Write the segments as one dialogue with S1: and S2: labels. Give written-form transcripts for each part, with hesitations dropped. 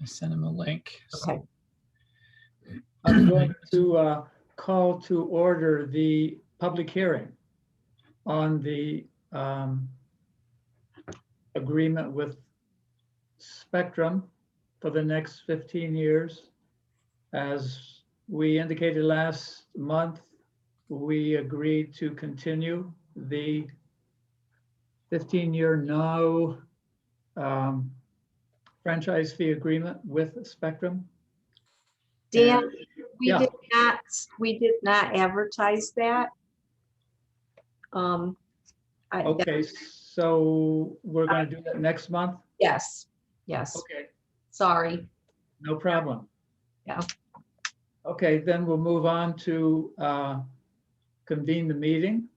S1: I sent him a link.
S2: Okay.
S3: I'm going to call to order the public hearing on the agreement with Spectrum for the next 15 years. As we indicated last month, we agreed to continue the 15-year no franchise fee agreement with Spectrum.
S2: Dan,
S3: And-
S2: we
S3: yeah.
S2: did not advertise that.
S3: Okay, so we're going to do that next month?
S2: Yes,
S3: Okay,
S2: sorry.
S3: no problem.
S2: Yeah.
S3: Okay, then we'll move on to convene the meeting.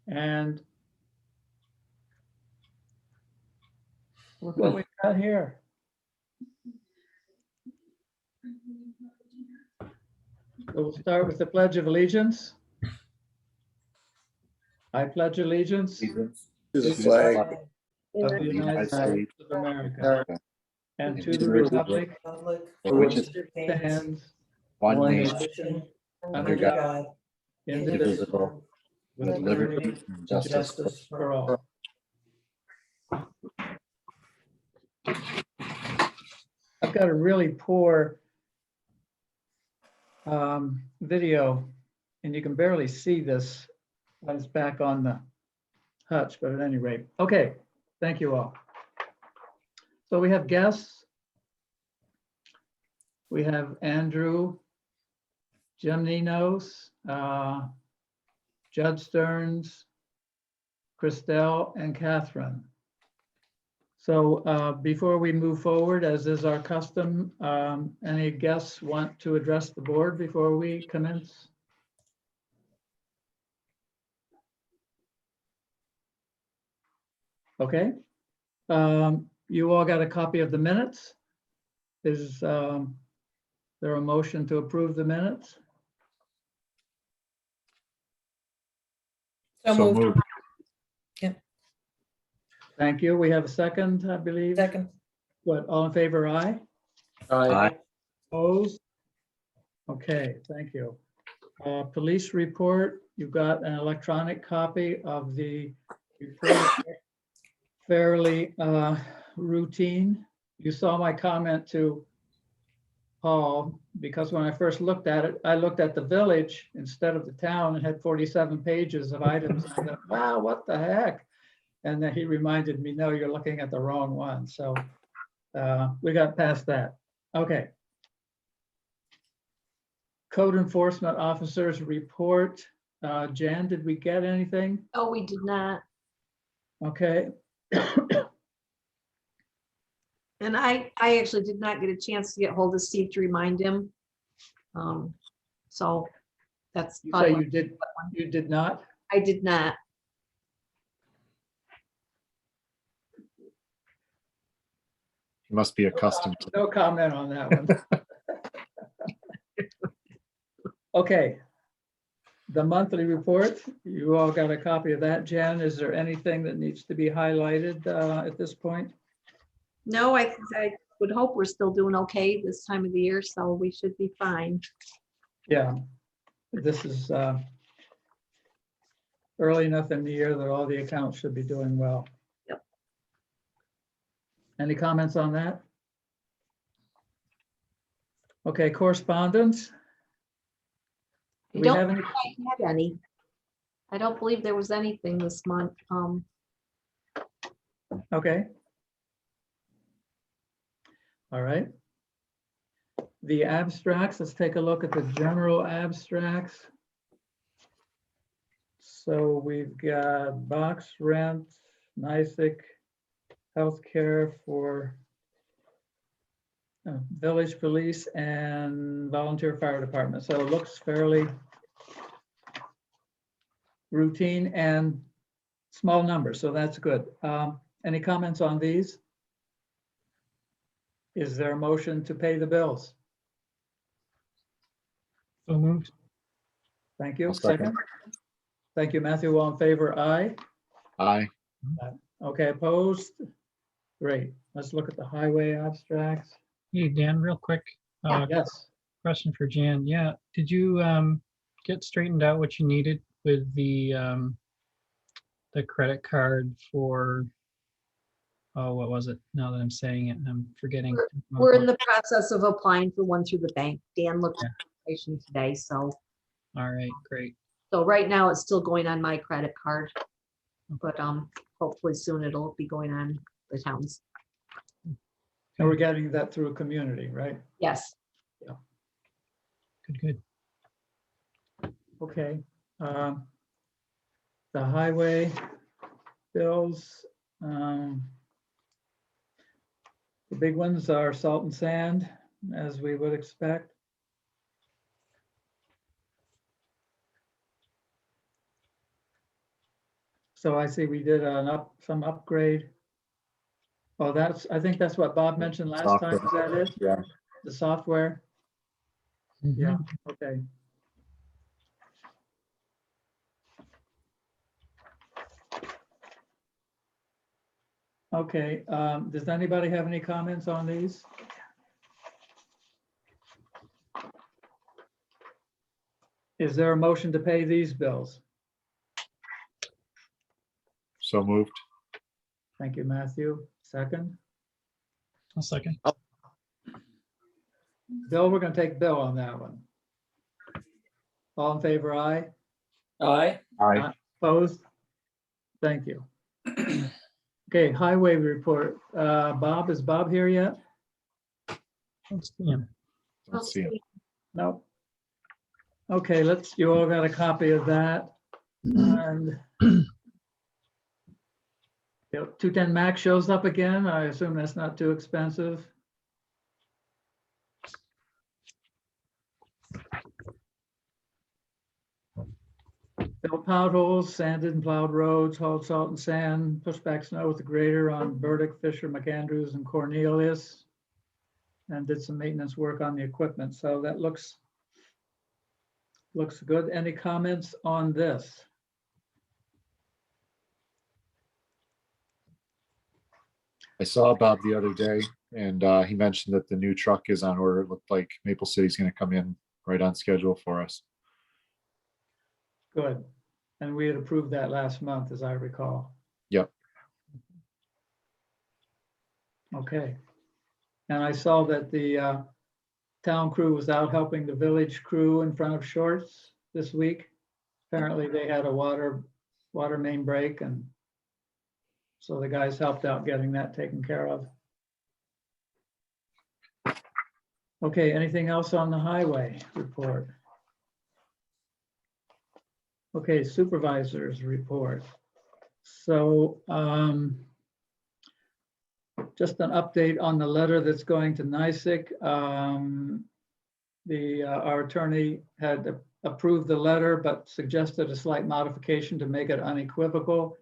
S3: And look what we got here. So we'll start with the Pledge of Allegiance. I pledge allegiance
S4: To the flag
S3: of the United States of America and to the republic
S4: for which it
S3: stands
S4: one
S3: one
S4: nation,
S3: nation
S4: under
S3: under
S4: God,
S3: God, indivisible,
S4: indivisible,
S3: with liberty
S4: and
S3: and
S4: justice.
S3: justice for all. I've got a really poor video, and you can barely see this when it's back on the hutch, but at any rate, okay, thank you all. So we have guests. We have Andrew, Jim Ninos, Judd Stearns, Christelle, and Catherine. So before we move forward, as is our custom, any guests want to address the board before we commence? Okay. You all got a copy of the minutes? Is there a motion to approve the minutes?
S5: So moved.
S3: Thank you. We have a second, I believe.
S5: Second.
S3: What, all in favor, aye?
S4: Aye.
S3: Opposed? Okay, thank you. Police report, you've got an electronic copy of the report. Fairly routine. You saw my comment to Paul, because when I first looked at it, I looked at the village instead of the town and had 47 pages of items. I thought, wow, what the heck? And then he reminded me, no, you're looking at the wrong one. So we got past that. Okay. Code enforcement officers report. Jan, did we get anything?
S2: Oh, we did not.
S3: Okay.
S2: And I actually did not get a chance to get hold of Steve to remind him. So that's.
S3: You say you did not?
S2: I did not.
S4: You must be accustomed to.
S3: No comment on that one. Okay. The monthly report, you all got a copy of that. Jen, is there anything that needs to be highlighted at this point?
S2: No, I would hope we're still doing okay this time of the year, so we should be fine.
S3: Yeah, this is early enough in the year that all the accounts should be doing well.
S2: Yep.
S3: Any comments on that? Okay, correspondence. Do
S2: I
S3: we
S2: don't
S3: have
S2: think
S3: any?
S2: I had any. I don't believe there was anything this month.
S3: Okay. All right. The abstracts, let's take a look at the general abstracts. So we've got box rent, NICIC, healthcare for village police and volunteer fire department. So it looks fairly routine and small numbers, so that's good. Any comments on these? Is there a motion to pay the bills?
S1: So moved.
S3: Thank you.
S4: I'll second.
S3: Second. Thank you, Matthew. All in favor, aye.
S4: Aye.
S3: Okay, opposed? Great. Let's look at the highway abstracts.
S1: Hey, Dan, real quick,
S2: Yeah.
S3: Yes,
S1: question for Jan. Yeah, did you get straightened out what you needed with the credit card for, oh, what was it? Now that I'm saying it, I'm forgetting.
S2: We're in the process of applying for one through the bank. Dan looked
S1: Yeah.
S2: at the application today, so,
S1: All right, great.
S2: so right now it's still going on my credit card. But hopefully soon it'll be going on the town's.
S3: and we're getting that through community, right?
S2: Yes.
S1: Good, good.
S3: Okay. The highway bills. The big ones are salt and sand, as we would expect. So I see we did some upgrade. Oh, I think that's what Bob mentioned last time. Is that it?
S4: Yeah.
S3: The software? Yeah,
S1: Mhm.
S3: okay. Okay, does anybody have any comments on these? Is there a motion to pay these bills?
S4: So moved.
S3: Thank you, Matthew. Second.
S1: A second.
S3: Bill, we're gonna take Bill on that one. All in favor, aye?
S5: Aye.
S4: Aye.
S3: Opposed? Thank you. Okay, highway report. Bob, is Bob here yet?
S1: Let's see him.
S4: Don't see him.
S3: No. Okay, you all got a copy of that. And 210 Max shows up again. I assume that's not too expensive. Built potholes, sanded and plowed roads, hauled salt and sand, pushed back snow with the grader on Burdick, Fisher, McAndrews, and Cornelius. And did some maintenance work on the equipment. So that looks good. Any comments on this?
S4: I saw Bob the other day and he mentioned that the new truck is on order. It looked like Maple City's gonna come in right on schedule for us.
S3: Good. And we had approved that last month, as I recall.
S4: Yep.
S3: Okay. And I saw that the town crew was out helping the village crew in front of Shorts this week. Apparently they had a water main break, and so the guys helped out getting that taken care of. Okay, anything else on the highway report? Okay, supervisors report. So just an update on the letter that's going to NYSEC. Our attorney had approved the letter, but suggested a slight modification to make it unequivocal.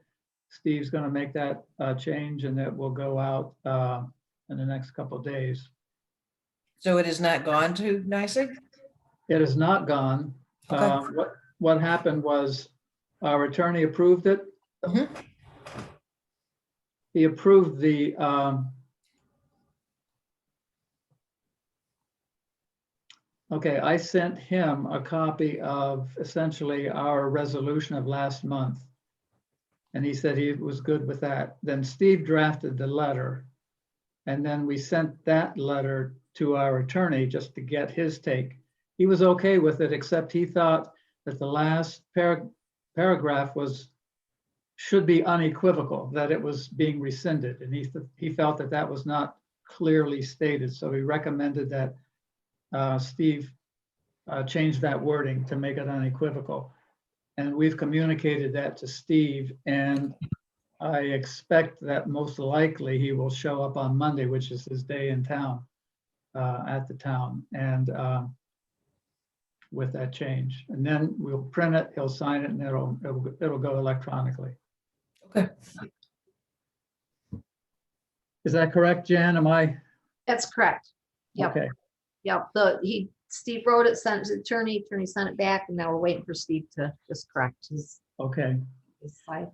S3: Steve's going to make that change, and it will go out in the next couple of days.
S5: So it is not gone to NYSEG?
S3: It is not gone.
S5: Okay.
S3: What happened was our attorney approved it.
S5: Mhm.
S3: He approved the okay, I sent him a copy of essentially our resolution of last month. And he said he was good with that. Then Steve drafted the letter. And then we sent that letter to our attorney just to get his take. He was okay with it, except he thought that the last paragraph should be unequivocal, that it was being rescinded. And he felt that that was not clearly stated. So he recommended that Steve change that wording to make it unequivocal. And we've communicated that to Steve, and I expect that most likely he will show up on Monday, which is his day in town, at the town, and with that change. And then we'll print it, he'll sign it, and it'll go electronically.
S5: Okay.
S3: Is that correct, Jan? Am I?
S2: That's correct. Yep.
S3: Okay,
S2: Yep. Steve wrote it, sent it to the attorney sent it back, and now we're waiting for Steve to just correct his
S3: okay.
S2: side.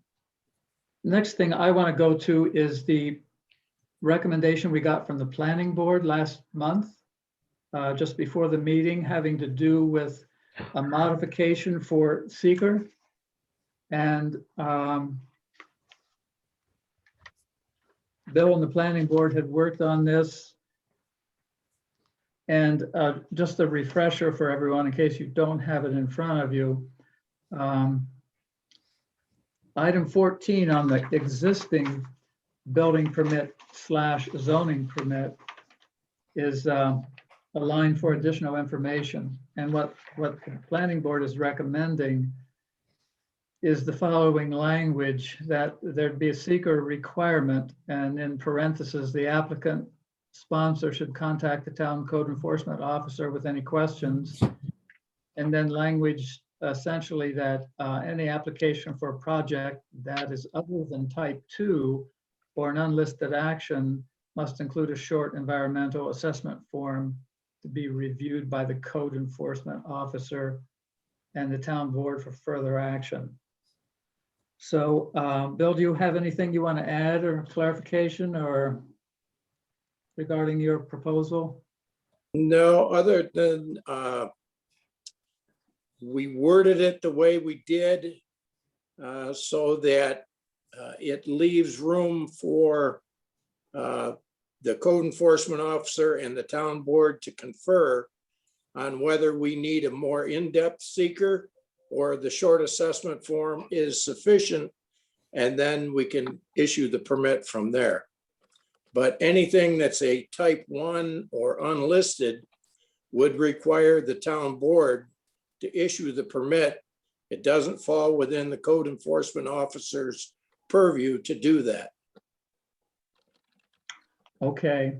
S3: Next thing I want to go to is the recommendation we got from the planning board last month, just before the meeting, having to do with a modification for seeker. And Bill and the planning board had worked on this. And just a refresher for everyone, in case you don't have it in front of you. Item 14 on the existing building permit / zoning permit is a line for additional information. And what the planning board is recommending is the following language, that there'd be a seeker requirement, and in parentheses, the applicant sponsor should contact the town code enforcement officer with any questions. And then language essentially that any application for a project that is other than type 2 or an unlisted action must include a short environmental assessment form to be reviewed by the code enforcement officer and the town board for further action. So Bill, do you have anything you want to add or clarification or regarding your proposal?
S6: No, other than we worded it the way we did so that it leaves room for the code enforcement officer and the town board to confer on whether we need a more in-depth seeker or the short assessment form is sufficient, and then we can issue the permit from there. But anything that's a type 1 or unlisted would require the town board to issue the permit. It doesn't fall within the code enforcement officer's purview to do that.
S3: Okay.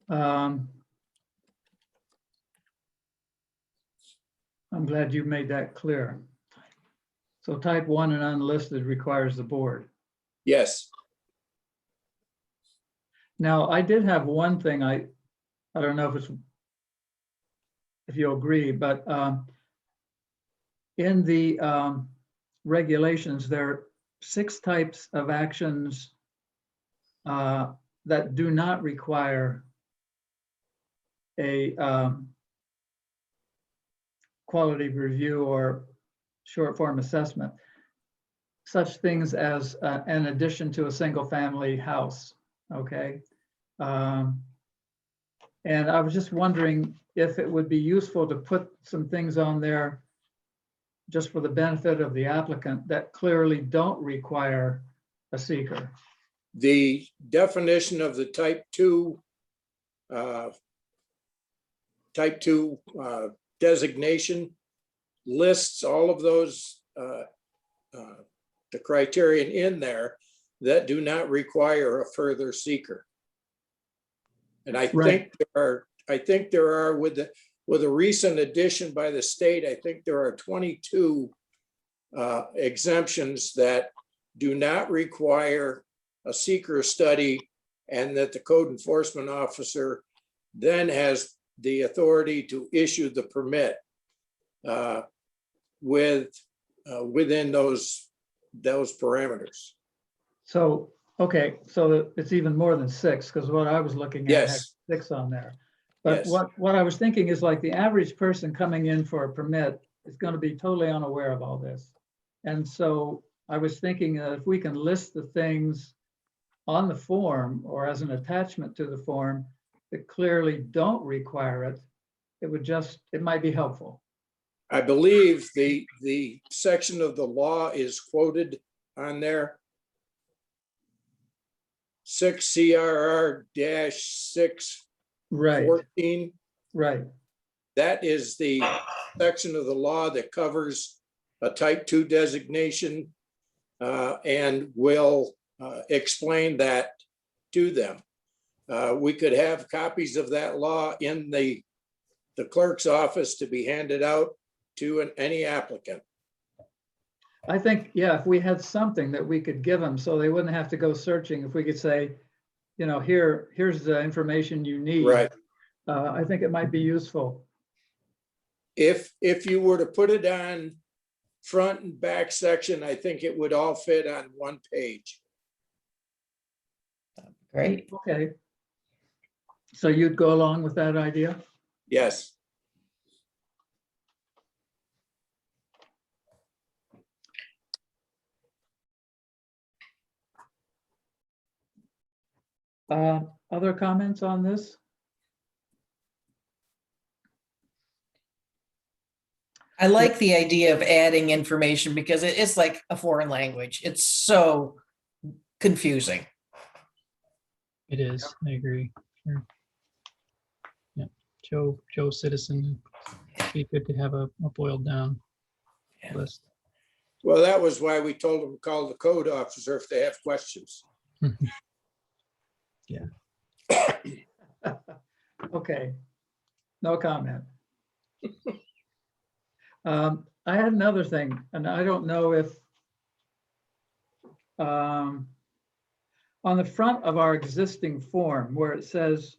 S3: I'm glad you made that clear. So type 1 and unlisted requires the board.
S6: Yes,
S3: Now, I did have one thing, I don't know if you agree, but in the regulations, there are 6 types of actions that do not require a quality review or short form assessment. Such things as an addition to a single family house, okay? And I was just wondering if it would be useful to put some things on there just for the benefit of the applicant that clearly don't require a seeker.
S6: the definition of the type 2 designation lists all of those the criterion in there that do not require a further seeker. And I
S3: Right.
S6: think there are with a recent addition by the state, I think there are 22 exemptions that do not require a seeker study, and that the code enforcement officer then has the authority to issue the permit within those parameters.
S3: So, okay, so it's even more than 6, because what I was looking at had
S6: Yes.
S3: 6 on there. But
S6: Yes.
S3: what I was thinking is like the average person coming in for a permit is going to be totally unaware of all this. And so I was thinking that if we can list the things on the form or as an attachment to the form that clearly don't require it, it might be helpful.
S6: I believe the section of the law is quoted on there. 6 CRR-614.
S3: Right.
S6: That is the section of the law that covers a type 2 designation and will explain that to them. We could have copies of that law in the clerk's office to be handed out to any applicant.
S3: I think, yeah, if we had something that we could give them so they wouldn't have to go searching, if we could say, here's the information you need.
S6: Right.
S3: I think it might be useful.
S6: If you were to put it on front and back section, I think it would all fit on one page.
S5: Great.
S3: Okay, So you'd go along with that idea?
S6: Yes.
S3: Other comments on this?
S5: I like the idea of adding information because it's like a foreign language. It's so confusing.
S1: It is, I agree. Sure. Yeah, Joe Citizen, be good to have a boiled down
S5: Yeah.
S1: list.
S6: Well, that was why we told them to call the code officer if they have questions.
S3: Okay, no comment. I had another thing, and I don't know if on the front of our existing form where it says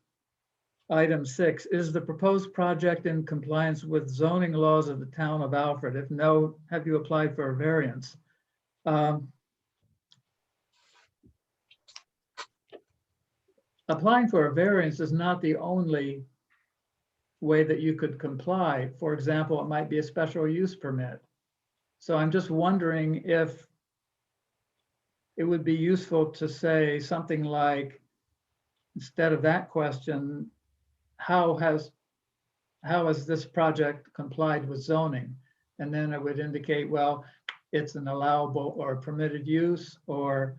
S3: item 6, is the proposed project in compliance with zoning laws of the town of Alfred? If no, have you applied for a variance? Applying for a variance is not the only way that you could comply. For example, it might be a special use permit. So I'm just wondering if it would be useful to say something like, instead of that question, how has this project complied with zoning? And then it would indicate, well, it's an allowable or permitted use, or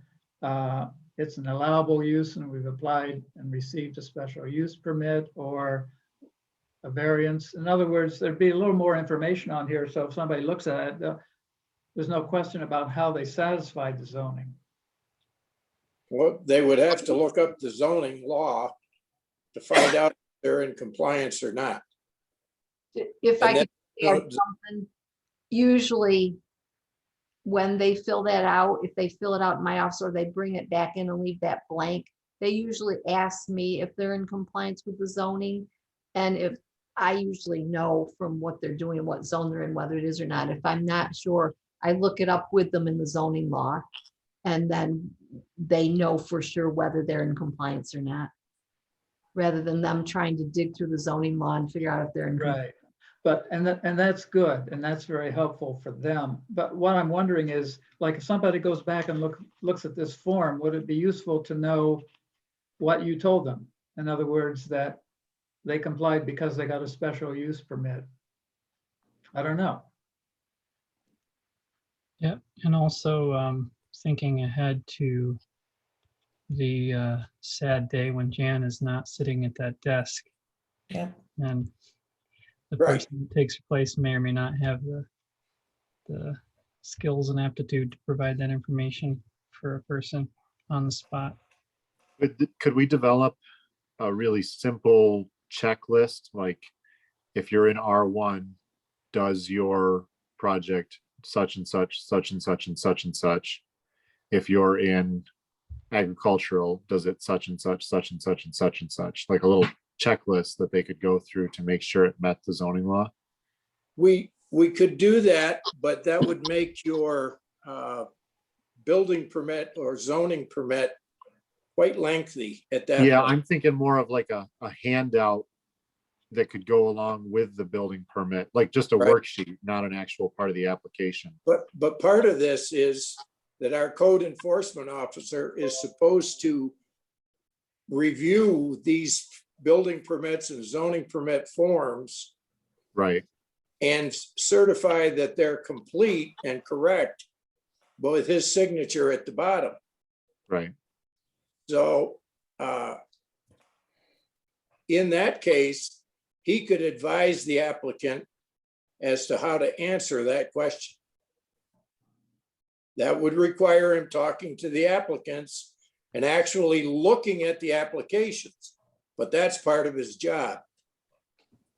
S3: it's an allowable use and we've applied and received a special use permit or a variance. In other words, there'd be a little more information on here. So if somebody looks at it, there's no question about how they satisfied the zoning.
S6: Well, they would have to look up the zoning law to find out if they're in compliance or not.
S2: If I
S6: And
S2: could add something, usually when they fill that out, if they fill it out in my office or they bring it back in and leave that blank, they usually ask me if they're in compliance with the zoning. And if I usually know from what they're doing, what zone they're in, whether it is or not. If I'm not sure, I look it up with them in the zoning law. And then they know for sure whether they're in compliance or not. Rather than them trying to dig through the zoning law and figure out if they're in.
S3: Right. But, and that's good. And that's very helpful for them. But what I'm wondering is, like, if somebody goes back and looks at this form, would it be useful to know what you told them? In other words, that they complied because they got a special use permit. I don't know.
S1: Yeah, and also thinking ahead to the sad day when Jan is not sitting at that desk.
S5: Yeah.
S1: And the
S6: Right.
S1: person who takes her place may or may not have the skills and aptitude to provide that information for a person on the spot.
S4: Could we develop a really simple checklist? Like, if you're in R1, does your project such and such, such and such and such and such? If you're in agricultural, does it such and such, such and such and such and such? Like a little checklist that they could go through to make sure it met the zoning law?
S6: We could do that, but that would make your building permit or zoning permit quite lengthy at that
S4: Yeah,
S6: point.
S4: I'm thinking more of like a handout that could go along with the building permit, like just a
S6: Right.
S4: worksheet, not an actual part of the application.
S6: But part of this is that our code enforcement officer is supposed to review these building permits and zoning permit forms
S4: Right,
S6: and certify that they're complete and correct, but with his signature at the bottom.
S4: right.
S6: So in that case, he could advise the applicant as to how to answer that question. That would require him talking to the applicants and actually looking at the applications, but that's part of his job.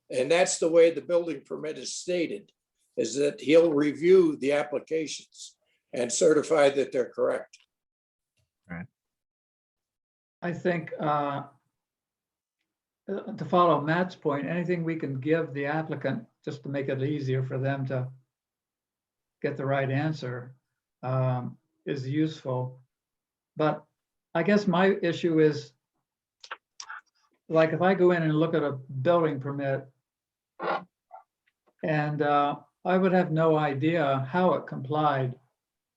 S6: And that's the way the building permit is stated, is that he'll review the applications and certify that they're correct.
S3: I think to follow Matt's point, anything we can give the applicant just to make it easier for them to get the right answer is useful. But I guess my issue is like if I go in and look at a building permit, and I would have no idea how it complied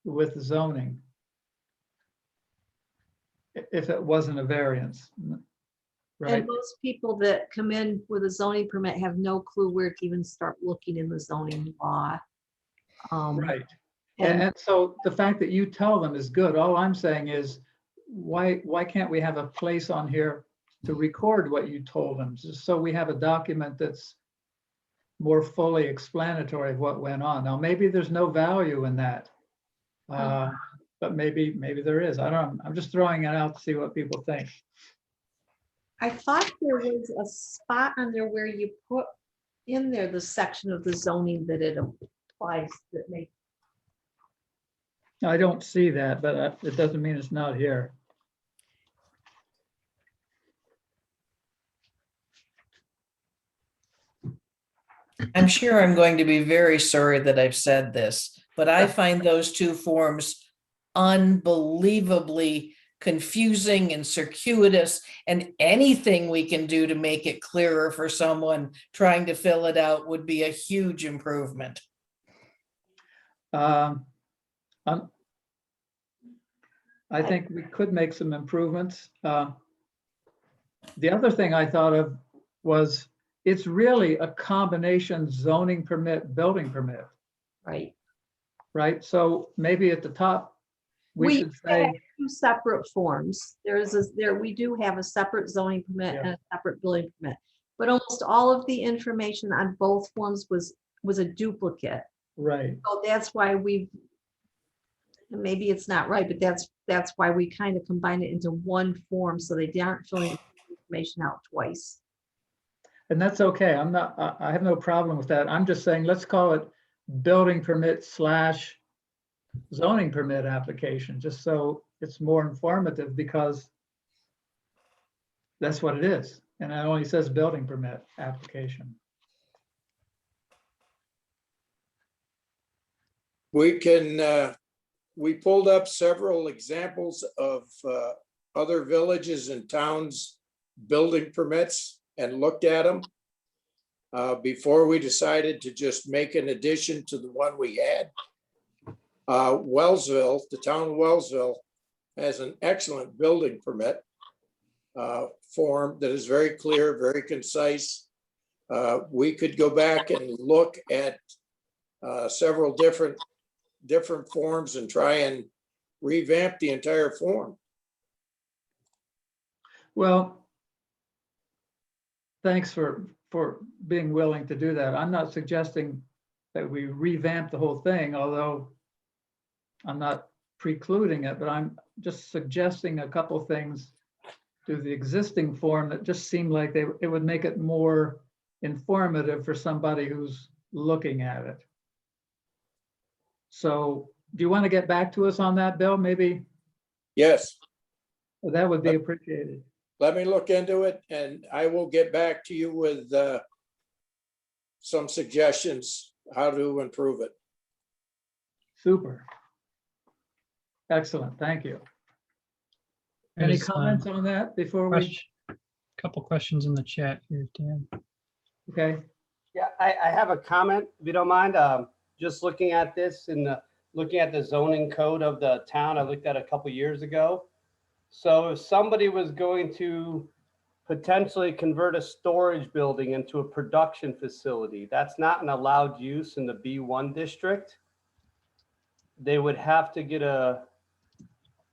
S3: with zoning if it wasn't a variance, right?
S2: And most people that come in with a zoning permit have no clue where to even start looking in the zoning law.
S3: Right.
S2: And
S3: And so the fact that you tell them is good. All I'm saying is, why can't we have a place on here to record what you told them? Just so we have a document that's more fully explanatory of what went on. Now, maybe there's no value in that. But maybe there is. I don't know. I'm just throwing it out to see what people think.
S2: I thought there was a spot on there where you put in there the section of the zoning that it applies that may.
S3: I don't see that, but it doesn't mean it's not here.
S5: I'm sure I'm going to be very sorry that I've said this, but I find those two forms unbelievably confusing and circuitous, and anything we can do to make it clearer for someone trying to fill it out would be a huge improvement.
S3: I think we could make some improvements. The other thing I thought of was it's really a combination zoning permit, building permit,
S2: Right.
S3: right? So maybe at the top, we should
S2: have
S3: say,
S2: two separate forms. We do have a separate zoning permit and a separate building permit. But almost all of the information on both forms was a duplicate.
S3: right,
S2: So that's why maybe it's not right, but that's why we kind of combine it into one form so they aren't filling information out twice.
S3: and that's okay. I have no problem with that. I'm just saying, let's call it building permit / zoning permit application, just so it's more informative, because that's what it is. And it only says building permit application.
S6: We can, we pulled up several examples of other villages and towns building permits and looked at them before we decided to just make an addition to the one we had. Wellsville, the town of Wellsville, has an excellent building permit form that is very clear, very concise. We could go back and look at several different forms and try and revamp the entire form.
S3: Well, thanks for being willing to do that. I'm not suggesting that we revamp the whole thing, although I'm not precluding it, but I'm just suggesting a couple things to the existing form that just seem like it would make it more informative for somebody who's looking at it. So do you want to get back to us on that, Bill? Maybe
S6: Yes,
S3: that would be appreciated.
S6: let me look into it and I will get back to you with some suggestions how to improve it.
S3: Super. Excellent, thank you. Any
S1: There's,
S3: comments on that before we,
S1: Couple questions in the chat here, Dan.
S3: okay?
S7: Yeah, I have a comment, if you don't mind. Just looking at this and looking at the zoning code of the town, I looked at a couple years ago. So if somebody was going to potentially convert a storage building into a production facility, that's not an allowed use in the B1 district. They would have to get a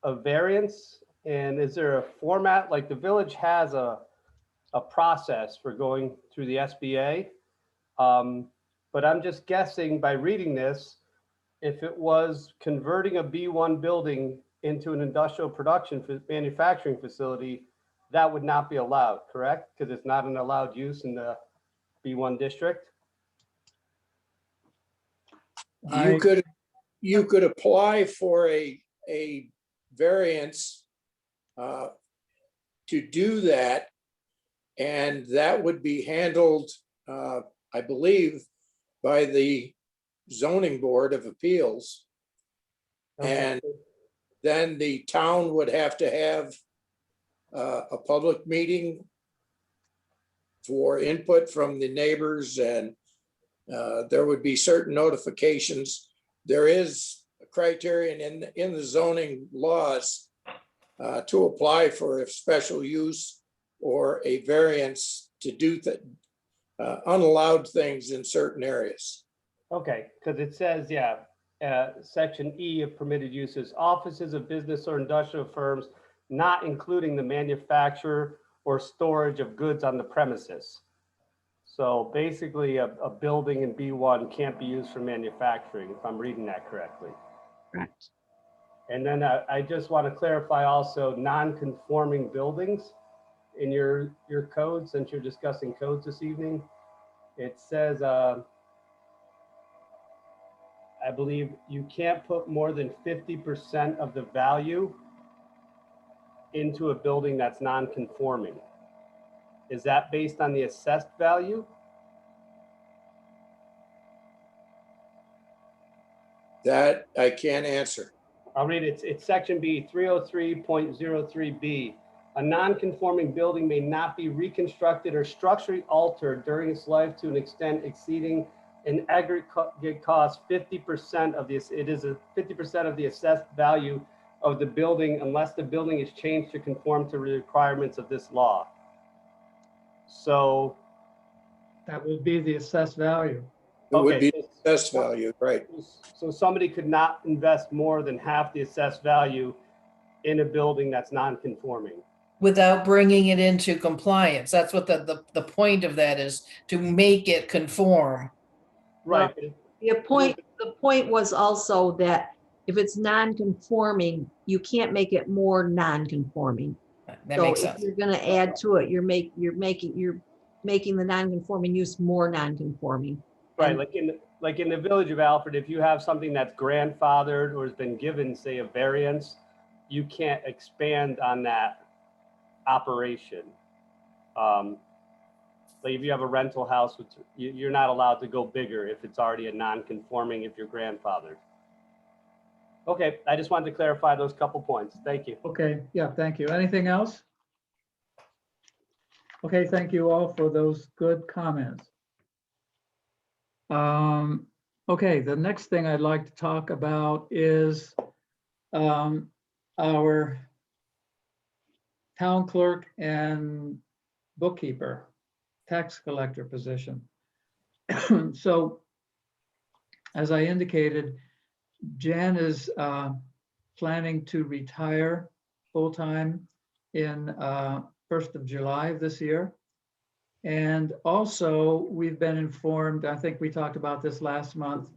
S7: variance. And is there a format, like the village has a process for going through the SBA? But I'm just guessing by reading this, if it was converting a B1 building into an industrial production manufacturing facility, that would not be allowed, correct? Because it's not an allowed use in the B1 district.
S6: You could apply for a variance to do that, and that would be handled, I believe, by the zoning board of appeals.
S7: Okay.
S6: And then the town would have to have a public meeting for input from the neighbors, and there would be certain notifications. There is a criterion in the zoning laws to apply for a special use or a variance to do unallowed things in certain areas.
S7: Okay, because it says, yeah, section E of permitted uses, offices of business or industrial firms, not including the manufacture or storage of goods on the premises. So basically a building in B1 can't be used for manufacturing, if I'm reading that correctly.
S2: Correct.
S7: And then I just want to clarify also non-conforming buildings in your code, since you're discussing codes this evening. It says, I believe you can't put more than 50% of the value into a building that's non-conforming. Is that based on the assessed value?
S6: That I can't answer.
S7: I'll read it. It's section B, 303.03B. A non-conforming building may not be reconstructed or structurally altered during its life to an extent exceeding an aggregate cost 50% of this. It is a 50% of the assessed value of the building unless the building is changed to conform to the requirements of this law. So
S3: That would be the assessed value.
S6: It would
S7: Okay,
S6: be assessed value, right?
S7: so somebody could not invest more than half the assessed value in a building that's non-conforming.
S5: Without bringing it into compliance. That's what the point of that is, to make it conform.
S7: Right.
S2: The point was also that if it's non-conforming, you can't make it more non-conforming.
S5: That
S2: So
S5: makes
S2: if
S5: sense.
S2: you're gonna add to it, you're making the non-conforming use more non-conforming.
S7: Right,
S2: And-
S7: like in the village of Alfred, if you have something that's grandfathered or has been given, say, a variance, you can't expand on that operation. Like if you have a rental house, you're not allowed to go bigger if it's already a non-conforming if you're grandfathered. Okay, I just wanted to clarify those couple points. Thank you.
S3: Okay, yeah, thank you. Anything else? Okay, thank you all for those good comments. Okay, the next thing I'd like to talk about is our town clerk and bookkeeper, tax collector position. So, as I indicated, Jan is planning to retire full-time in 1st of July of this year. And also, we've been informed, I think we talked about this last month,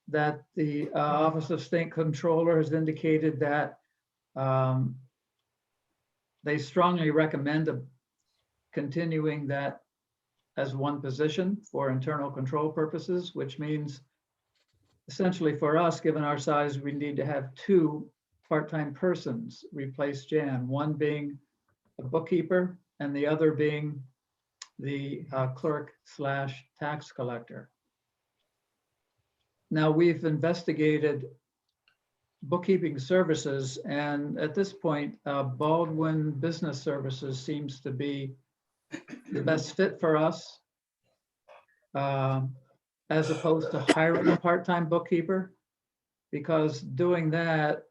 S3: that the Office of State Controller has indicated that they strongly recommend continuing that as one position for internal control purposes, which means essentially for us, given our size, we need to have 2 part-time persons replace Jan, one being a bookkeeper and the other being the clerk/tax collector. Now, we've investigated bookkeeping services, and at this point, Baldwin Business Services seems to be the best fit for us, as opposed to hiring a part-time bookkeeper, because doing that,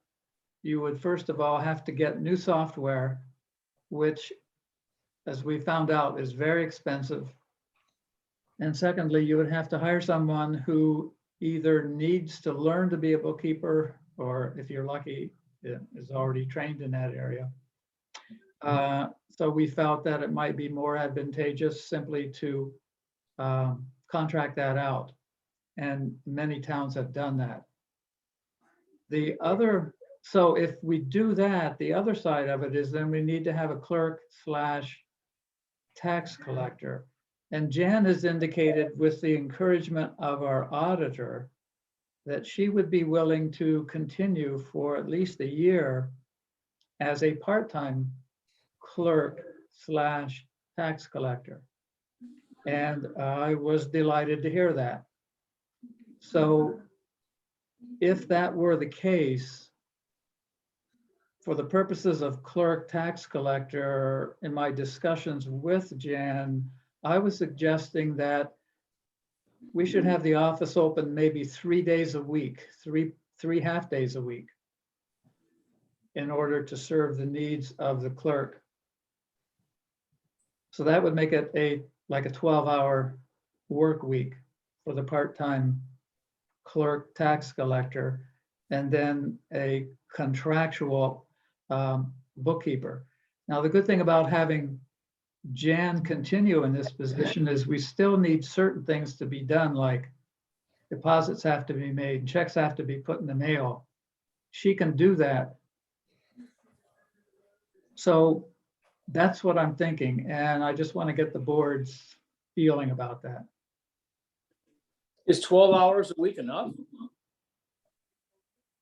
S3: you would first of all have to get new software, which, as we found out, is very expensive. And secondly, you would have to hire someone who either needs to learn to be a bookkeeper, or if you're lucky, is already trained in that area. So we felt that it might be more advantageous simply to contract that out. And many towns have done that. So if we do that, the other side of it is then we need to have a clerk/tax collector. And Jan has indicated, with the encouragement of our auditor, that she would be willing to continue for at least a year as a part-time clerk/tax collector. And I was delighted to hear that. So if that were the case, for the purposes of clerk tax collector, in my discussions with Jan, I was suggesting that we should have the office open maybe 3 days a week, three half days a week, in order to serve the needs of the clerk. So that would make it like a 12-hour work week for the part-time clerk tax collector, and then a contractual bookkeeper. Now, the good thing about having Jan continue in this position is we still need certain things to be done, like deposits have to be made, checks have to be put in the mail. She can do that. So that's what I'm thinking, and I just want to get the board's feeling about that.
S8: Is 12 hours a week enough?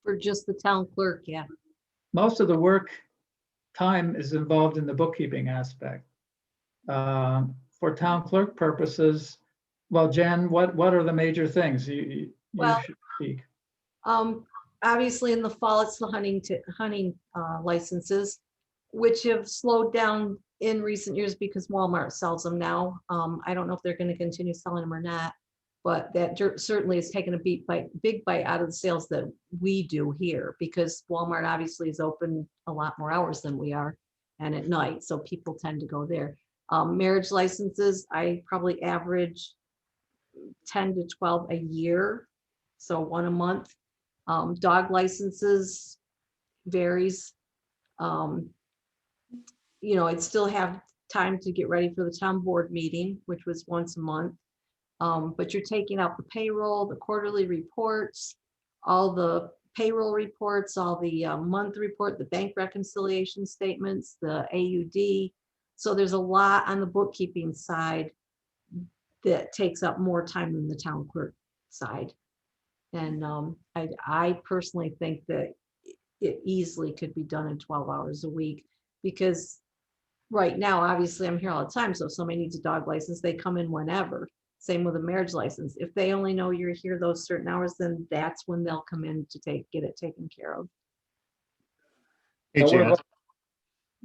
S2: For just the town clerk, yeah.
S3: Most of the work time is involved in the bookkeeping aspect. For town clerk purposes, well, Jen, what are the major things? You
S2: Well-
S3: should speak.
S2: Obviously in the fall, it's the hunting licenses, which have slowed down in recent years because Walmart sells them now. I don't know if they're going to continue selling them or not, but that certainly has taken a big bite out of the sales that we do here, because Walmart obviously is open a lot more hours than we are and at night, so people tend to go there. Marriage licenses, I probably average 10 to 12 a year, so one a month. Dog licenses varies. I'd still have time to get ready for the town board meeting, which was once a month. But you're taking out the payroll, the quarterly reports, all the payroll reports, all the month report, the bank reconciliation statements, the AUD. So there's a lot on the bookkeeping side that takes up more time than the town clerk side. And I personally think that it easily could be done in 12 hours a week, because right now, obviously I'm here all the time. So if somebody needs a dog license, they come in whenever. Same with a marriage license. If they only know you're here those certain hours, then that's when they'll come in to get it taken care of.
S4: Hey,
S8: Now, what
S4: Jan.
S8: about-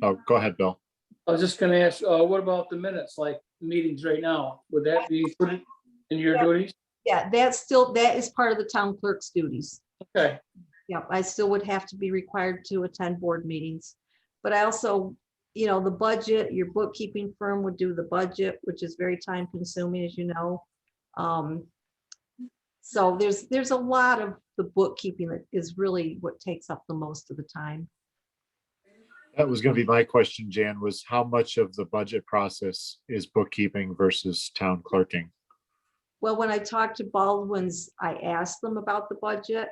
S4: Oh, go ahead, Bill.
S8: I was just gonna ask, what about the minutes, like meetings right now? Would that be included in your duties?
S2: Yeah, that is part of the town clerk's duties.
S8: Okay,
S2: Yep, I still would have to be required to attend board meetings. But I also, the budget, your bookkeeping firm would do the budget, which is very time consuming, as you know. So there's a lot of the bookkeeping that is really what takes up the most of the time.
S4: That was going to be my question, Jan, was how much of the budget process is bookkeeping versus town clerking?
S2: Well, when I talked to Baldwin's, I asked them about the budget,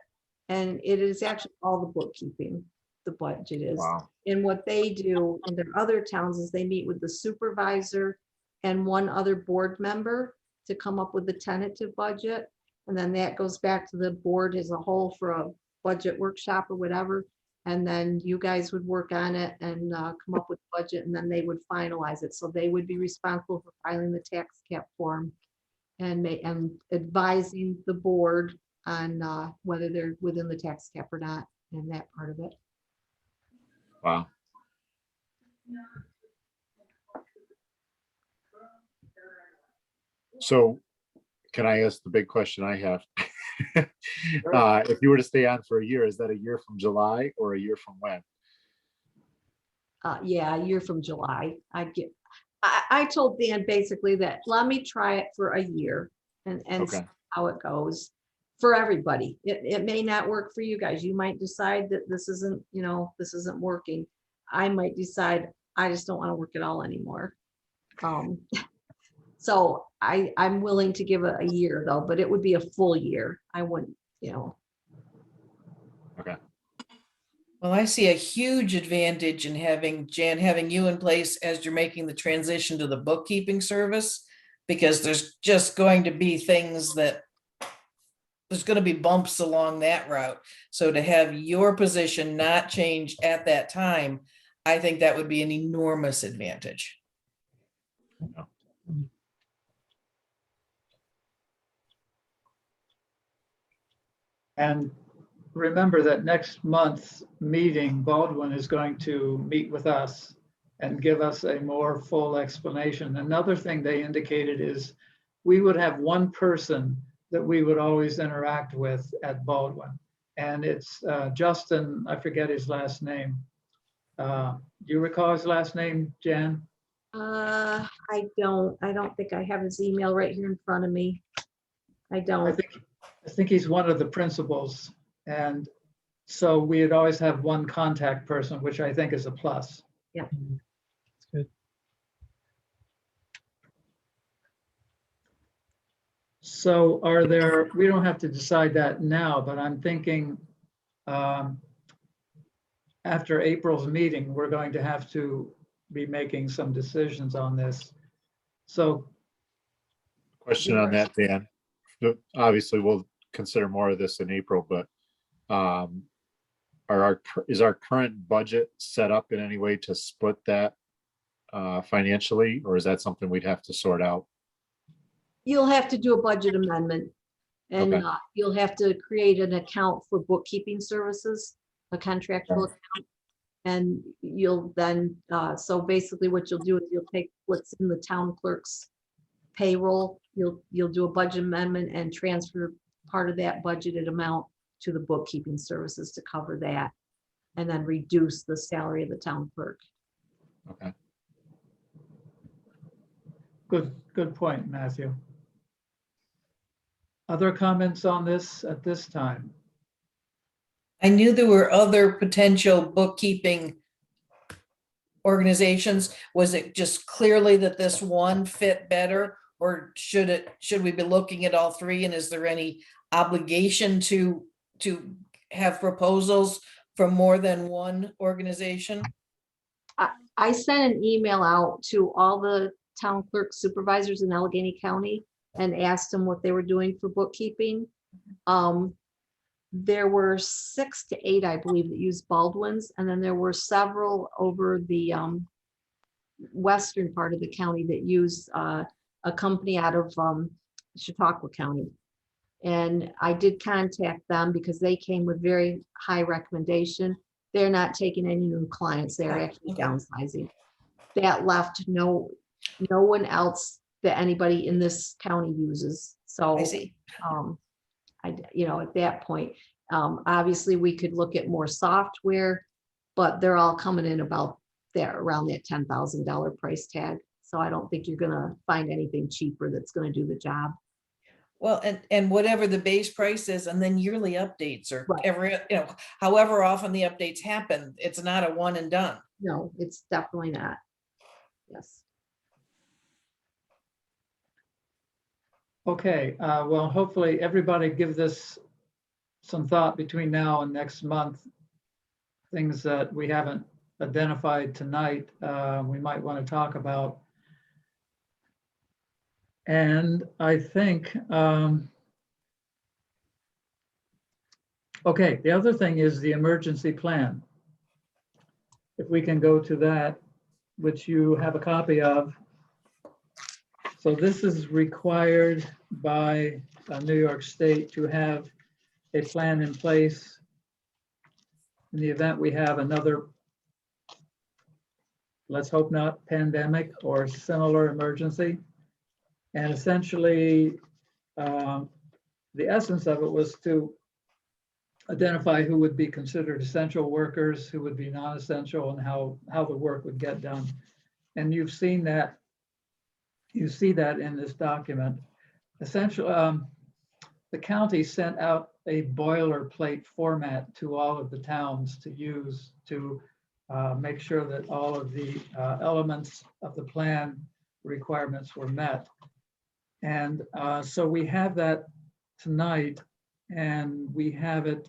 S2: and it is actually all the bookkeeping, the budget is.
S4: Wow.
S2: And what they do in their other towns is they meet with the supervisor and one other board member to come up with the tentative budget. And then that goes back to the board as a whole for a budget workshop or whatever. And then you guys would work on it and come up with budget, and then they would finalize it. So they would be responsible for filing the tax cap form and advising the board on whether they're within the tax cap or not, and that part of it.
S4: Wow. So can I ask the big question I have? If you were to stay on for a year, is that a year from July or a year from when?
S2: Yeah, a year from July. I told Dan basically that let me try it for a year and see
S4: Okay.
S2: how it goes for everybody. It may not work for you guys. You might decide that this isn't working. I might decide I just don't want to work at all anymore. So I'm willing to give it a year though, but it would be a full year. I wouldn't,
S4: Okay.
S5: Well, I see a huge advantage in having you in place as you're making the transition to the bookkeeping service, because there's just going to be things that there's going to be bumps along that route. So to have your position not change at that time, I think that would be an enormous advantage.
S3: And remember that next month's meeting, Baldwin is going to meet with us and give us a more full explanation. Another thing they indicated is we would have one person that we would always interact with at Baldwin. And it's Justin, I forget his last name. Do you recall his last name, Jan?
S2: I don't think I have his email right here in front of me. I
S3: I
S2: don't.
S3: think he's one of the principals. And so we'd always have one contact person, which I think is a plus.
S1: It's good.
S3: So we don't have to decide that now, but I'm thinking after April's meeting, we're going to have to be making some decisions on this. So
S4: Question on that, Dan. Obviously, we'll consider more of this in April, but is our current budget set up in any way to split that financially, or is that something we'd have to sort out?
S2: You'll have to do a budget amendment. And
S4: Okay.
S2: you'll have to create an account for bookkeeping services, a contractual account. And you'll then, so basically what you'll do is you'll take what's in the town clerk's payroll, you'll do a budget amendment and transfer part of that budgeted amount to the bookkeeping services to cover that. And then reduce the salary of the town clerk.
S4: Okay.
S3: good point, Matthew. Other comments on this at this time?
S5: I knew there were other potential bookkeeping organizations. Was it just clearly that this one fit better? Or should we be looking at all three? And is there any obligation to have proposals from more than one organization?
S2: I sent an email out to all the town clerk supervisors in Allegheny County and asked them what they were doing for bookkeeping. There were 6 to 8, I believe, that used Baldwin's, and then there were several over the western part of the county that use a company out of Chautauqua County. And I did contact them because they came with very high recommendation. They're not taking any new clients. They're actually
S5: Okay.
S2: downsizing. That left no one else that anybody in this county uses. So
S5: I see.
S2: at that point, obviously we could look at more software, but they're all coming in about around that $10,000 price tag. So I don't think you're gonna find anything cheaper that's gonna do the job.
S5: Well, and whatever the base price is, and then yearly updates or
S2: Right.
S5: every, however often the updates happen, it's not a one and done.
S2: No, it's definitely not. Yes.
S3: Okay, well, hopefully everybody give this some thought between now and next month. Things that we haven't identified tonight, we might want to talk about. And I think, okay, the other thing is the emergency plan. If we can go to that, which you have a copy of. So this is required by New York State to have a plan in place in the event we have another, let's hope not, pandemic or similar emergency. And essentially, the essence of it was to identify who would be considered essential workers, who would be non-essential, and how the work would get done. And you've seen that, you see that in this document. Essentially, the county sent out a boilerplate format to all of the towns to use to make sure that all of the elements of the plan requirements were met. And so we have that tonight, and we have it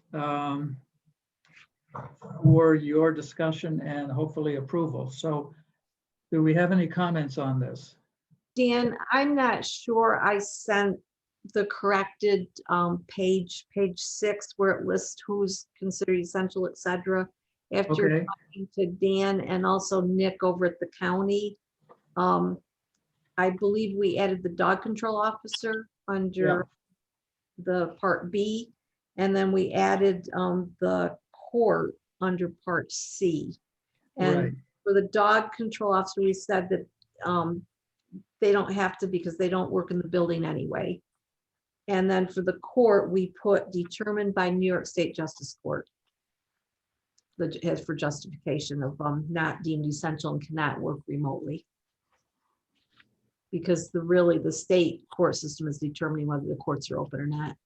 S3: for your discussion and hopefully approval. So do we have any comments on this?
S2: Dan, I'm not sure I sent the corrected page 6, where it lists who's considered essential, et cetera. After
S3: Okay,
S2: talking to Dan and also Nick over at the county, I believe we added the dog control officer under the part B, and then we added the court under part C. And
S3: right.
S2: For the dog control officer, we said that they don't have to because they don't work in the building anyway. And then for the court, we put determined by New York State Justice Court. As for justification of not deemed essential and cannot work remotely. Because really the state court system is determining whether the courts are open or not.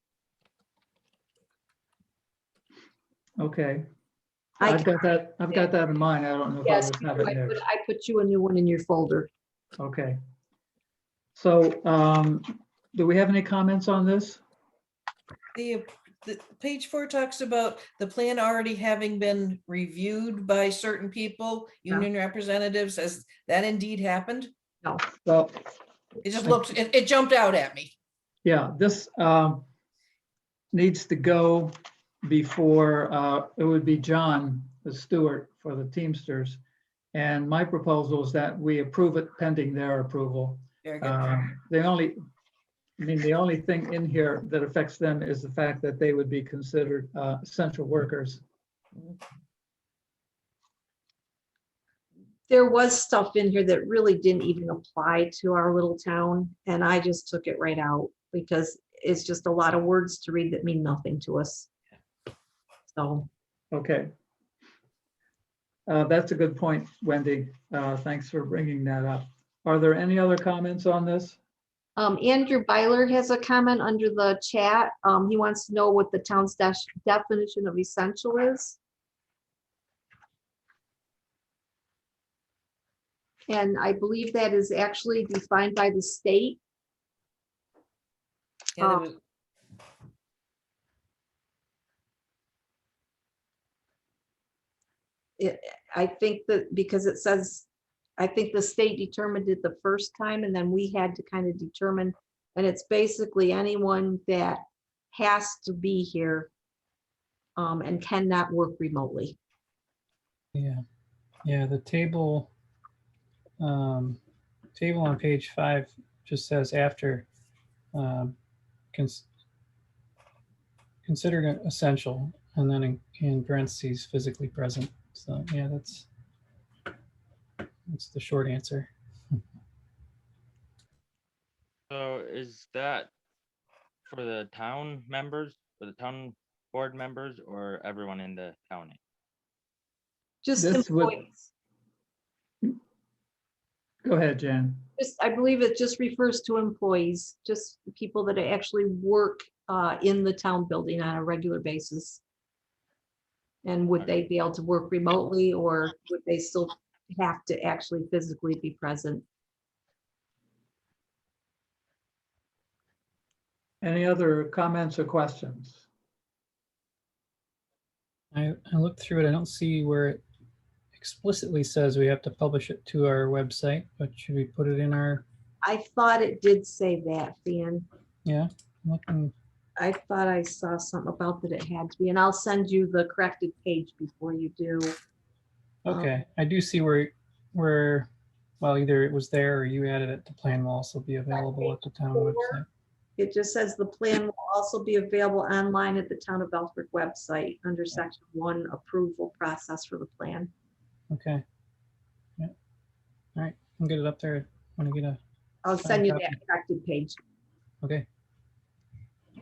S3: Okay.
S2: I
S3: I've got that in mind. I don't know if
S2: Yes,
S3: others have it next.
S2: I put you a new one in your folder.
S3: Okay. So, do we have any comments on this?
S5: The page 4 talks about the plan already having been reviewed by certain people,
S2: Yeah.
S5: union representatives. Has that indeed happened?
S2: No,
S3: Well,
S5: It just looked, it jumped out at me.
S3: yeah, this needs to go before, it would be John, the steward for the Teamsters. And my proposal is that we approve it pending their approval.
S5: Very good.
S3: The only thing in here that affects them is the fact that they would be considered essential workers.
S2: there was stuff in here that really didn't even apply to our little town, and I just took it right out because it's just a lot of words to read that mean nothing to us. So,
S3: Okay. That's a good point, Wendy. Thanks for bringing that up. Are there any other comments on this?
S2: Andrew Byler has a comment under the chat. He wants to know what the town's definition of essential is. And I believe that is actually defined by the state.
S5: Yeah, there was-
S2: I think that because it says, I think the state determined it the first time and then we had to kind of determine, and it's basically anyone that has to be here and cannot work remotely.
S1: Yeah, the table on page 5 just says after considered essential, and then in parentheses, physically present. So yeah, that's the short answer.
S9: So is that for the town members, for the town board members, or everyone in the county?
S2: Just
S3: This would-
S2: employees.
S3: Go ahead, Jan.
S2: I believe it just refers to employees, just people that actually work in the town building on a regular basis. And would they be able to work remotely, or would they still have to actually physically be present?
S3: Any other comments or questions?
S1: I looked through it. I don't see where it explicitly says we have to publish it to our website, but should we put it in our,
S2: I thought it did say that, Dan.
S1: yeah, I'm looking,
S2: I thought I saw something about that it had to be, and I'll send you the corrected page before you do.
S1: okay. I do see where, well, either it was there or you added it. The plan will also be available at the town website.
S2: It just says the plan will also be available online at the Town of Alfred website under section 1, approval process for the plan.
S1: Okay. Yeah. All right. I'll get it up there when I get a,
S2: I'll send you
S1: copy.
S2: that corrected page.
S1: okay.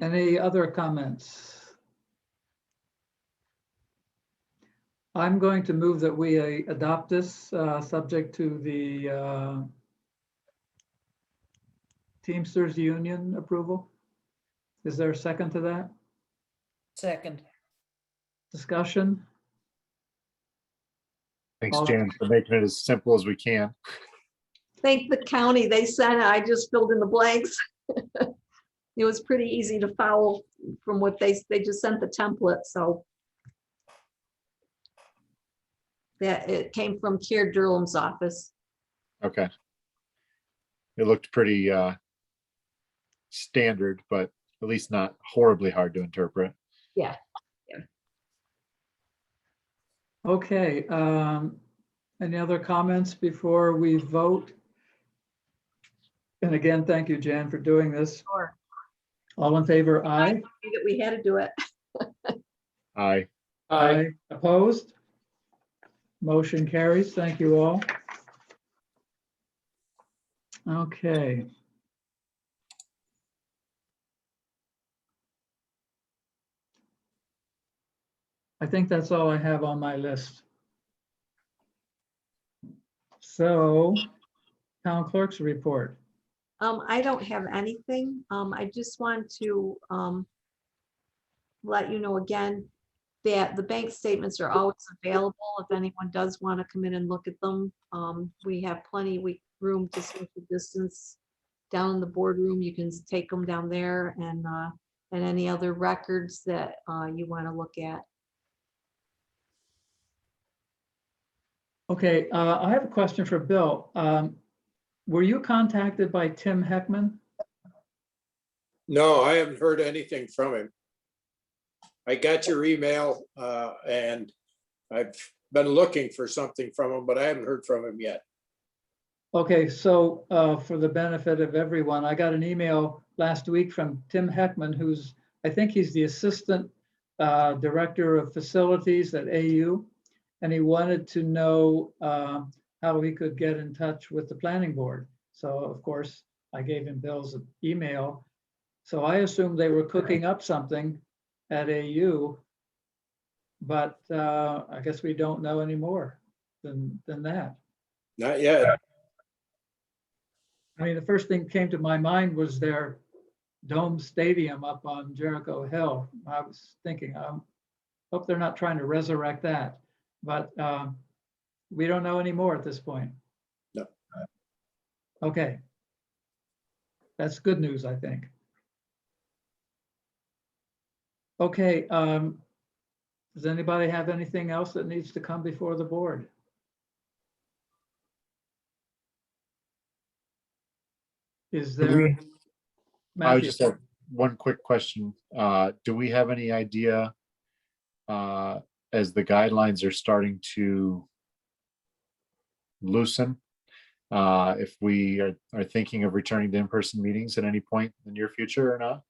S3: Any other comments? I'm going to move that we adopt this subject to the Teamsters Union approval. Is there a second to that?
S5: Second.
S3: Discussion?
S4: Thanks,
S3: All-
S4: Jan, for making it as simple as we can.
S2: Thank the county, they sent it, I just filled in the blanks. It was pretty easy to follow from what they just sent the template, so. That it came from Keir Durlam's office.
S4: Okay. It looked pretty standard, but at least not horribly hard to interpret.
S2: Yeah.
S3: Okay, any other comments before we vote? And again, thank you, Jan, for doing this.
S2: Sure.
S3: All in favor, aye?
S2: That we had to do it.
S4: Aye.
S8: Aye.
S3: Opposed? Motion carries. Thank you all. Okay. I think that's all I have on my list. So, town clerk's report.
S2: I don't have anything. I just want to, let you know again that the bank statements are always available if anyone does want to come in and look at them. We have room to social distance down in the boardroom. You can take them down there and any other records that, you want to look at.
S3: Okay, I have a question for Bill. Were you contacted by Tim Heckman?
S6: No, I haven't heard anything from him. I got your email and I've been looking for something from him, but I haven't heard from him yet.
S3: Okay, so for the benefit of everyone, I got an email last week from Tim Heckman, who's, I think he's the Assistant Director of Facilities at AU. And he wanted to know how he could get in touch with the planning board. So of course, I gave him Bill's email. So I assumed they were cooking up something at AU, but I guess we don't know any more than that.
S6: Not yet.
S3: I mean, the first thing came to my mind was their dome stadium up on Jericho Hill. I was thinking, I hope they're not trying to resurrect that, but we don't know any more at this point.
S6: No.
S3: Okay. That's good news, I think. Okay, does anybody have anything else that needs to come before the board? Is there?
S4: I
S3: Matthew?
S4: just have one quick question. Do we have any idea as the guidelines are starting to loosen, if we are thinking of returning to in-person meetings at any point in the near future or not?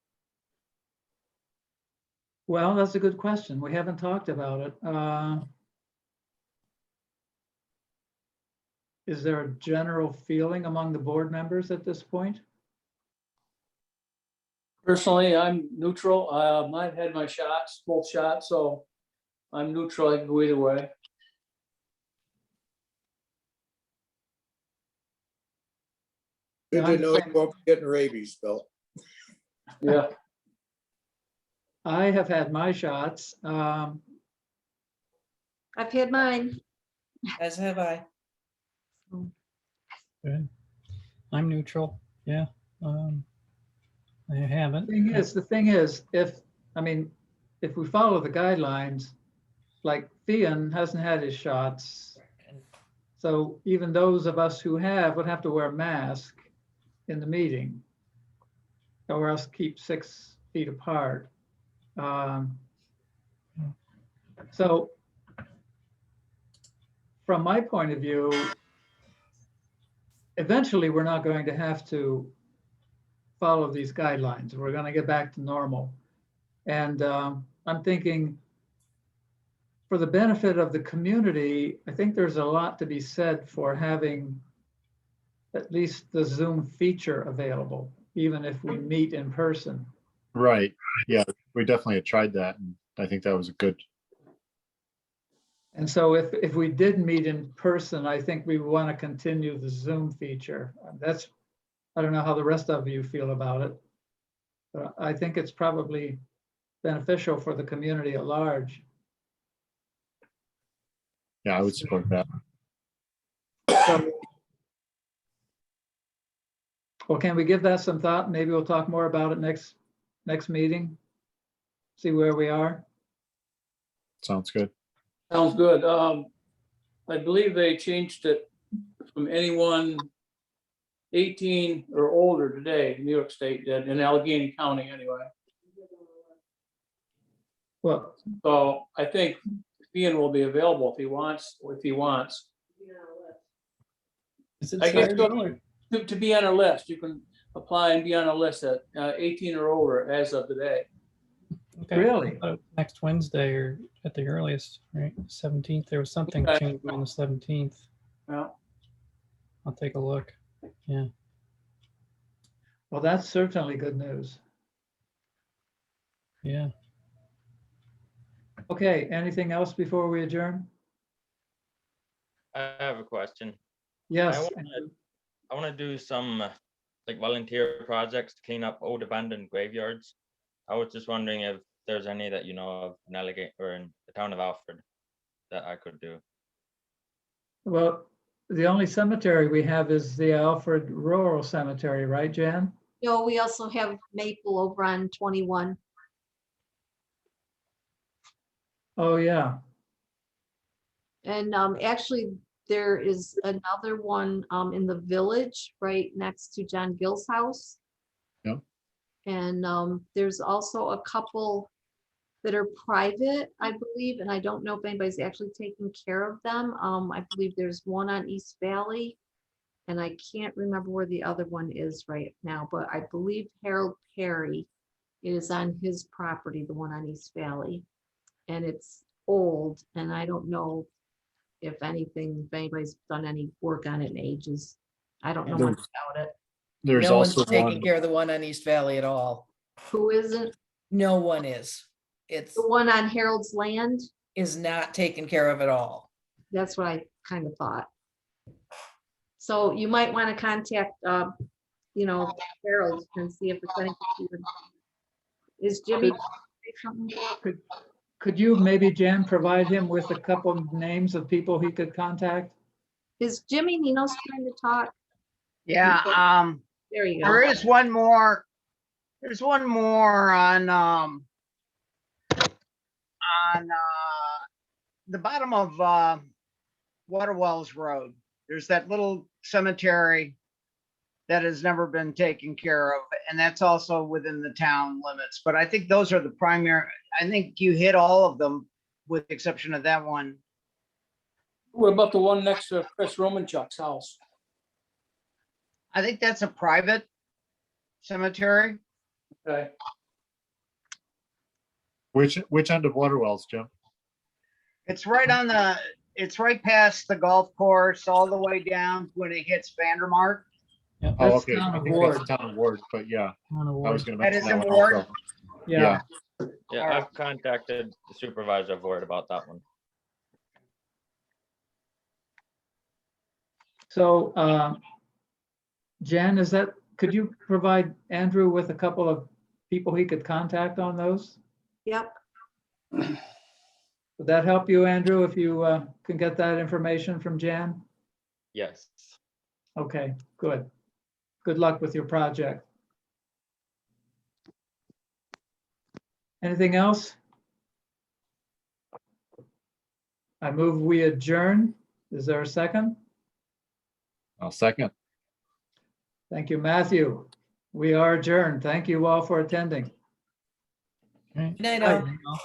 S3: Well, that's a good question. We haven't talked about it. Is there a general feeling among the board members at this point?
S8: Personally, I'm neutral. I've had my shots, both shots, so I'm neutral. I can go either way.
S6: Good to know you won't be getting rabies, Bill.
S8: Yeah.
S3: I have had my shots.
S2: I've had mine.
S5: As have I.
S1: Good. I'm neutral. Yeah. I haven't.
S3: The thing is, if we follow the guidelines, like Thean hasn't had his shots. So even those of us who have would have to wear a mask in the meeting, or else keep 6 feet apart. So from my point of view, eventually we're not going to have to follow these guidelines. We're going to get back to normal. And I'm thinking, for the benefit of the community, I think there's a lot to be said for having at least the Zoom feature available, even if we meet in person.
S4: Right. Yeah, we definitely had tried that, and I think that was a good.
S3: And so if we did meet in person, I think we want to continue the Zoom feature. I don't know how the rest of you feel about it, but I think it's probably beneficial for the community at large.
S4: Yeah, I would support that.
S3: So, well, can we give that some thought? Maybe we'll talk more about it next meeting. See where we are.
S4: Sounds good.
S8: Sounds good. I believe they changed it from anyone 18 or older today, New York State did, in Allegheny County anyway.
S3: Well,
S8: So I think Ian will be available if he wants.
S1: Is it
S8: I guess
S1: Saturday?
S8: to be on a list, you can apply and be on a list at 18 or older as of today.
S1: Okay.
S3: Really?
S1: Next Wednesday or at the earliest, right? 17th. There was something
S8: Okay.
S1: changing on the 17th.
S8: Yeah.
S1: I'll take a look. Yeah.
S3: Well, that's certainly good news.
S1: Yeah.
S3: Okay, anything else before we adjourn?
S9: I have a question.
S3: Yes.
S9: I want to do some like volunteer projects to clean up old abandoned graveyards. I was just wondering if there's any that you know of in Allegany or in the town of Alfred that I could do.
S3: Well, the only cemetery we have is the Alfred Rural Cemetery, right, Jan?
S2: No, we also have Maple over on 21.
S3: Oh, yeah.
S2: And actually, there is another one in the village right next to John Gill's house.
S4: Yeah.
S2: And there's also a couple that are private, I believe, and I don't know if anybody's actually taking care of them. I believe there's one on East Valley, and I can't remember where the other one is right now, but I believe Harold Perry is on his property, the one on East Valley. And it's old, and I don't know if anybody's done any work on it in ages. I don't know much about it.
S4: There's
S5: No one's
S4: also
S5: taking
S4: one,
S5: care of the one on East Valley at all.
S2: Who isn't?
S5: No one is. It's
S2: The one on Harold's land?
S5: is not taken care of at all.
S2: That's what I kind of thought. So you might want to contact, Harold and see if it's anything. Is Jimmy?
S3: Could you maybe, Jan, provide him with a couple of names of people he could contact?
S2: Is Jimmy Nino's trying to talk?
S10: Yeah,
S2: There you
S10: there
S2: go.
S10: is one more. There's one more on the bottom of Waterwells Road. There's that little cemetery that has never been taken care of, and that's also within the town limits. But I think those are the primary. I think you hit all of them with the exception of that one.
S8: What about the one next to Chris Romanchuk's house?
S10: I think that's a private cemetery.
S8: Okay.
S4: which end of Waterwells, Jim?
S10: It's right on the, it's right past the golf course, all the way down when it hits Vandermark.
S1: Yeah.
S4: Oh,
S3: That's
S4: okay.
S3: Town
S4: I
S3: of
S4: think
S3: Ward.
S4: that's Town of Ward, but yeah,
S1: On a
S4: I
S1: ward.
S4: was gonna
S10: That
S4: mention
S10: is
S4: that
S10: in
S4: one
S10: Ward?
S4: also.
S3: Yeah.
S9: Yeah,
S10: Alright.
S9: I've contacted the supervisor of Ward about that one.
S3: So, Jan, could you provide Andrew with a couple of people he could contact on those?
S2: Yep.
S3: Would that help you, Andrew, if you can get that information from Jan?
S9: Yes.
S3: Okay, good. Good luck with your project. Anything else? I move we adjourn. Is there a second?
S4: I'll second.
S3: Thank you, Matthew. We are adjourned. Thank you all for attending.
S1: Right.
S5: Good night, all.
S1: Well,